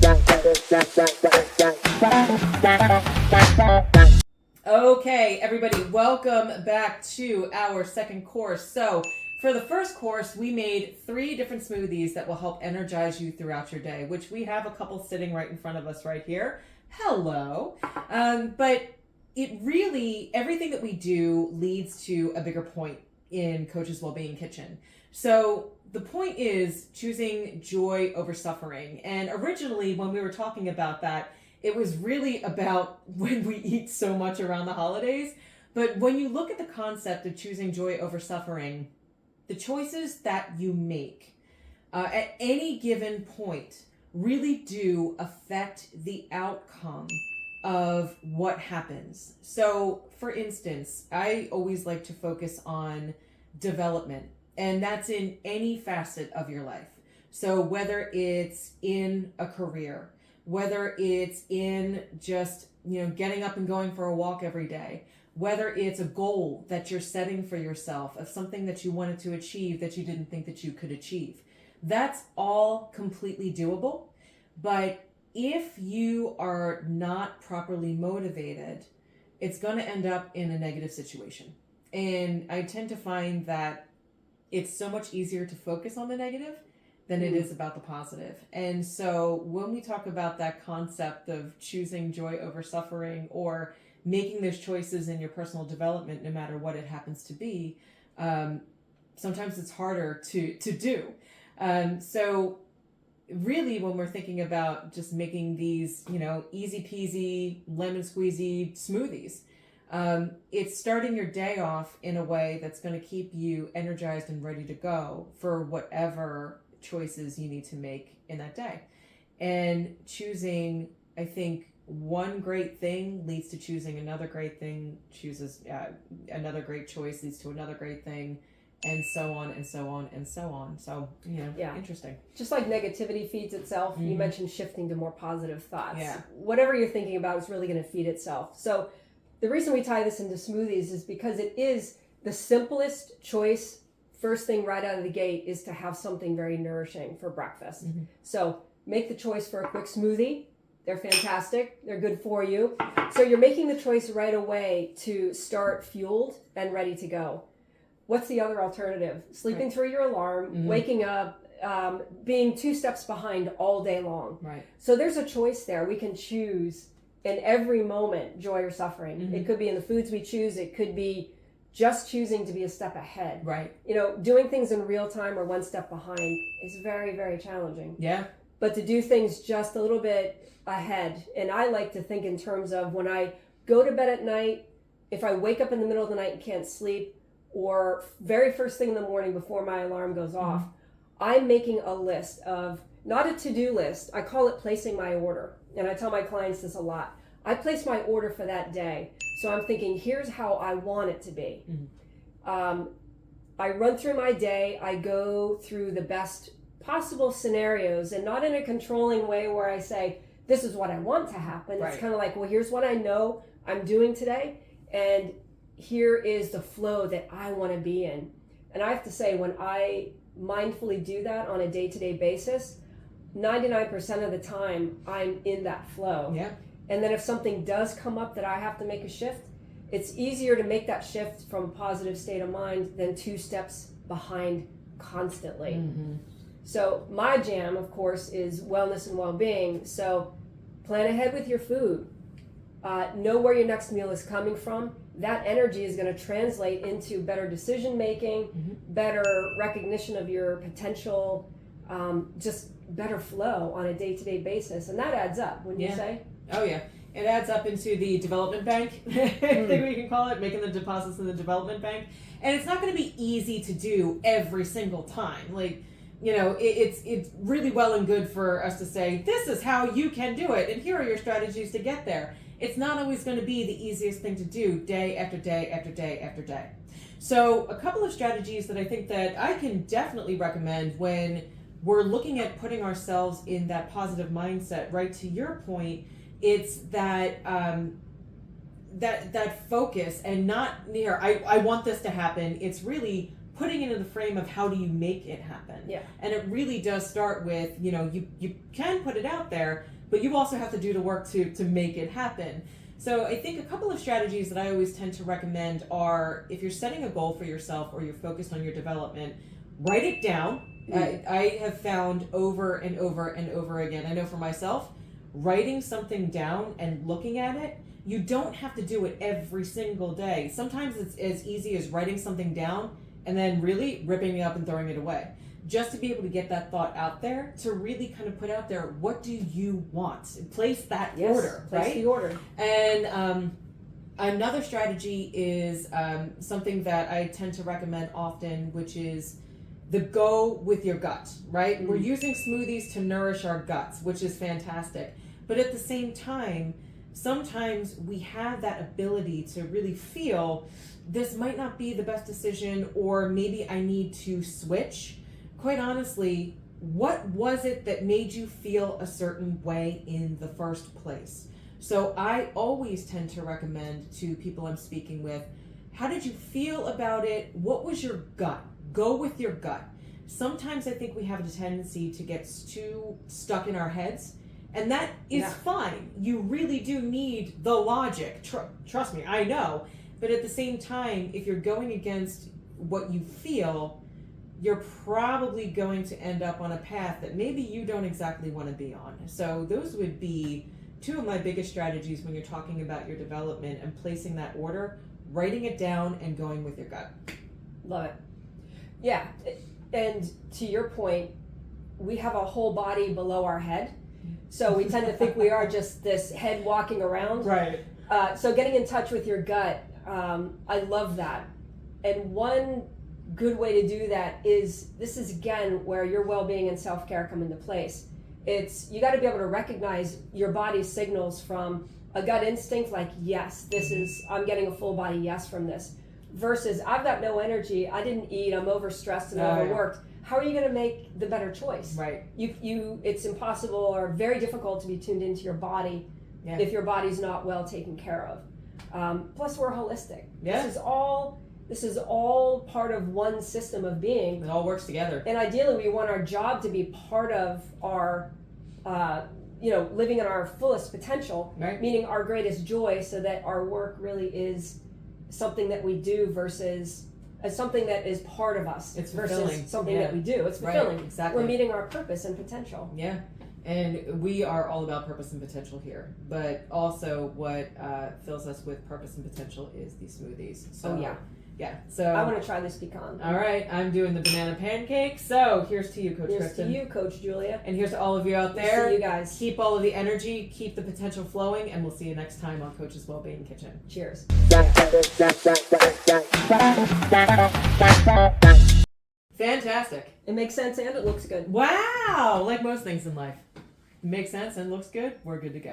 Okay, everybody, welcome back to our second course. So, for the first course, we made 3 different smoothies that will help energize you throughout your day, which we have a couple sitting right in front of us right here. Hello. But it really, everything that we do leads to a bigger point in Coach's Wellbeing Kitchen. So, the point is choosing joy over suffering. And originally, when we were talking about that, it was really about when we eat so much around the holidays. But when you look at the concept of choosing joy over suffering, the choices that you make at any given point really do affect the outcome of what happens. So, for instance, I always like to focus on development, and that's in any facet of your life. So whether it's in a career, whether it's in just, getting up and going for a walk every day, whether it's a goal that you're setting for yourself of something that you wanted to achieve that you didn't think that you could achieve. That's all completely doable. But if you are not properly motivated, it's going to end up in a negative situation. And I tend to find that it's so much easier to focus on the negative than it is about the positive. And so when we talk about that concept of choosing joy over suffering or making those choices in your personal development, no matter what it happens to be, sometimes it's harder to do. So really when we're thinking about just making these, easy peasy, lemon squeezy smoothies, it's starting your day off in a way that's going to keep you energized and ready to go for whatever choices you need to make in that day. And choosing, I think, one great thing leads to choosing another great thing, another great choice leads to another great thing, and so on and so on and so on. So, interesting. Just like negativity feeds itself, you mentioned shifting to more positive thoughts. Yeah. Whatever you're thinking about is really going to feed itself. So the reason we tie this into smoothies is because it is the simplest choice. First thing right out of the gate is to have something very nourishing for breakfast. So make the choice for a quick smoothie. They're fantastic. They're good for you. So you're making the choice right away to start fueled and ready to go. What's the other alternative? Sleeping through your alarm, waking up, being 2 steps behind all day long. Right. So there's a choice there. We can choose in every moment, joy or suffering. It could be in the foods we choose. It could be just choosing to be a step ahead. Right. Doing things in real time or 1 step behind is very, very challenging. Yeah. But to do things just a little bit ahead. And I like to think in terms of when I go to bed at night, if I wake up in the middle of the night and can't sleep, or very first thing in the morning before my alarm goes off, I'm making a list of, not a to-do list, I call it placing my order. And I tell my clients this a lot. I place my order for that day. So I'm thinking, here's how I want it to be. I run through my day. I go through the best possible scenarios, and not in a controlling way where I say, this is what I want to happen. Right. It's kind of like, well, here's what I know I'm doing today, and here is the flow that I want to be in. And I have to say, when I mindfully do that on a day-to-day basis, 99% of the time, I'm in that flow. Yeah. And then if something does come up that I have to make a shift, it's easier to make that shift from a positive state of mind than 2 steps behind constantly. So my jam, of course, is wellness and well-being. So plan ahead with your food. Know where your next meal is coming from. That energy is going to translate into better decision-making, better recognition of your potential, just better flow on a day-to-day basis. And that adds up, wouldn't you say? Oh, yeah. It adds up into the development bank, I think we can call it, making the deposits in the development bank. And it's not going to be easy to do every single time. It's really well and good for us to say, this is how you can do it, and here are your strategies to get there. It's not always going to be the easiest thing to do day after day after day after day. So a couple of strategies that I think that I can definitely recommend when we're looking at putting ourselves in that positive mindset, right? To your point, it's that that focus, and not near, I want this to happen. It's really putting it in the frame of how do you make it happen. Yeah. And it really does start with, you can put it out there, but you also have to do the work to make it happen. So I think a couple of strategies that I always tend to recommend are, if you're setting a goal for yourself or you're focused on your development, write it down. I have found over and over and over again, I know for myself, writing something down and looking at it, you don't have to do it every single day. Sometimes it's as easy as writing something down and then really ripping it up and throwing it away. Just to be able to get that thought out there, to really kind of put out there, what do you want? Place that order, right? Place the order. And another strategy is something that I tend to recommend often, which is the go with your gut, right? We're using smoothies to nourish our guts, which is fantastic. But at the same time, sometimes we have that ability to really feel this might not be the best decision, or maybe I need to switch. Quite honestly, what was it that made you feel a certain way in the first place? So I always tend to recommend to people I'm speaking with, how did you feel about it? What was your gut? Go with your gut. Sometimes I think we have a tendency to get too stuck in our heads, and that is fine. You really do need the logic. Trust me, I know. But at the same time, if you're going against what you feel, you're probably going to end up on a path that maybe you don't exactly want to be on. So those would be two of my biggest strategies when you're talking about your development and placing that order, writing it down and going with your gut. Love it. Yeah. And to your point, we have a whole body below our head. So we tend to think we are just this head walking around. Right. So getting in touch with your gut, I love that. And one good way to do that is, this is again where your well-being and self-care come into place. It's, you got to be able to recognize your body's signals from a gut instinct, like, yes, I'm getting a full body yes from this, versus I've got no energy, I didn't eat, I'm overstressed and overworked. How are you going to make the better choice? Right. It's impossible or very difficult to be tuned into your body if your body's not well taken care of. Plus, we're holistic. Yeah. This is all part of one system of being. It all works together. And ideally, we want our job to be part of our, living in our fullest potential, meaning our greatest joy, so that our work really is something that we do versus something that is part of us. It's versus fulfilling. Something that we do. It's fulfilling. Right, exactly. We're meeting our purpose and potential. Yeah. And we are all about purpose and potential here. But also what fills us with purpose and potential is these smoothies. So, yeah. So I want to try this pecan. All right. I'm doing the banana pancake. So here's to you, Coach Kristin. Here's to you, Coach Julia. And here's to all of you out there. See you guys. Keep all of the energy, keep the potential flowing, and we'll see you next time on Coach's Wellbeing Kitchen. Cheers. Fantastic. It makes sense and it looks good. Wow. Like most things in life. It makes sense and looks good. We're good to go.